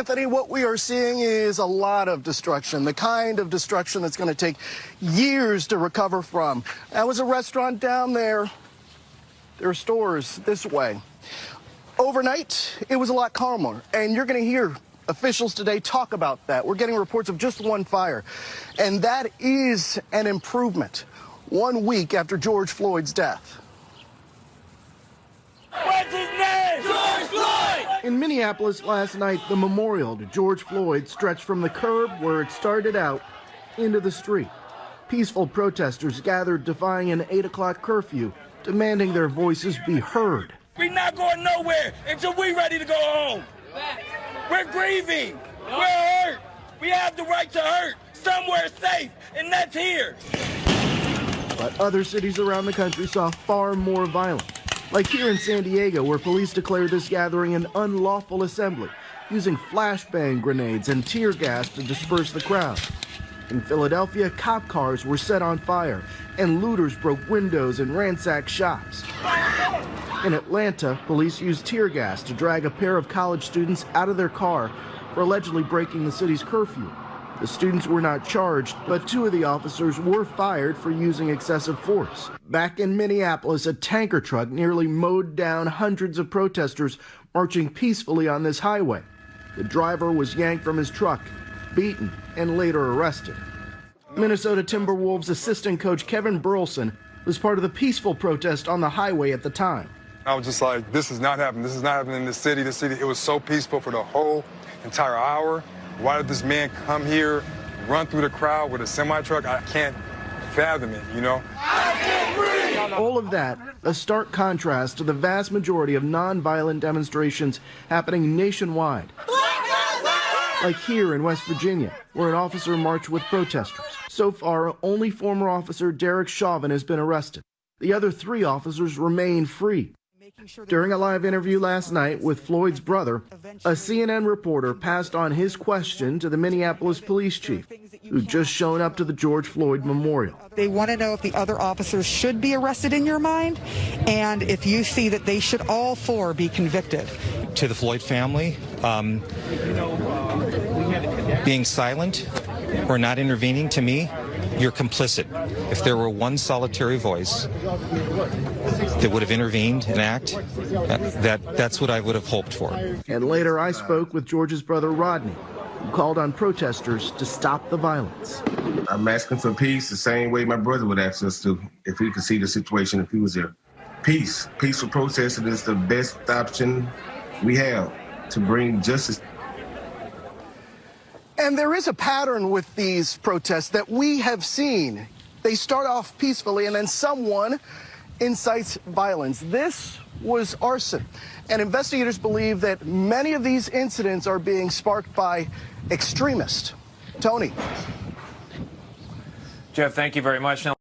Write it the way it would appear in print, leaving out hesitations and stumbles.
Anthony, what we are seeing is a lot of destruction, the kind of destruction that's going to take years to recover from. That was a restaurant down there. There are stores this way. Overnight, it was a lot calmer, and you're going to hear officials today talk about that. We're getting reports of just one fire, and that is an improvement 1 week after George Floyd's death. What's his name? George Floyd! In Minneapolis last night, the memorial to George Floyd stretched from the curb where it started out into the street. Peaceful protesters gathered defying an 8 o'clock curfew, demanding their voices be heard. We're not going nowhere until we're ready to go home. We're grieving. We're hurt. We have the right to hurt somewhere safe, and that's here. But other cities around the country saw far more violence. Like here in San Diego, where police declared this gathering an unlawful assembly, using flashbang grenades and tear gas to disperse the crowd. In Philadelphia, cop cars were set on fire, and looters broke windows and ransacked shops. In Atlanta, police used tear gas to drag a pair of college students out of their car for allegedly breaking the city's curfew. The students were not charged, but 2 of the officers were fired for using excessive force. Back in Minneapolis, a tanker truck nearly mowed down hundreds of protesters marching peacefully on this highway. The driver was yanked from his truck, beaten, and later arrested. Minnesota Timberwolves assistant coach Kevin Burleson was part of the peaceful protest on the highway at the time. I was just like, this is not happening. This is not happening in the city. It was so peaceful for the whole entire hour. Why did this man come here, run through the crowd with a semi-truck? I can't fathom it, you know? All of that, a stark contrast to the vast majority of nonviolent demonstrations happening nationwide. Like here in West Virginia, where an officer marched with protesters. So far, only former officer Derek Chauvin has been arrested. The other 3 officers remain free. During a live interview last night with Floyd's brother, a CNN reporter passed on his question to the Minneapolis police chief, who'd just shown up to the George Floyd memorial. They want to know if the other officers should be arrested in your mind, and if you see that they should all 4 be convicted. To the Floyd family, being silent or not intervening, to me, you're complicit. If there were one solitary voice that would have intervened and act, that's what I would have hoped for. And later I spoke with George's brother Rodney, who called on protesters to stop the violence. I'm asking for peace the same way my brother would ask us to, if we could see the situation if he was there. Peace. Peaceful protesting is the best option we have to bring justice. And there is a pattern with these protests that we have seen. They start off peacefully and then someone incites violence. This was arson. And investigators believe that many of these incidents are being sparked by extremists. Tony. Jeff, thank you very much. Now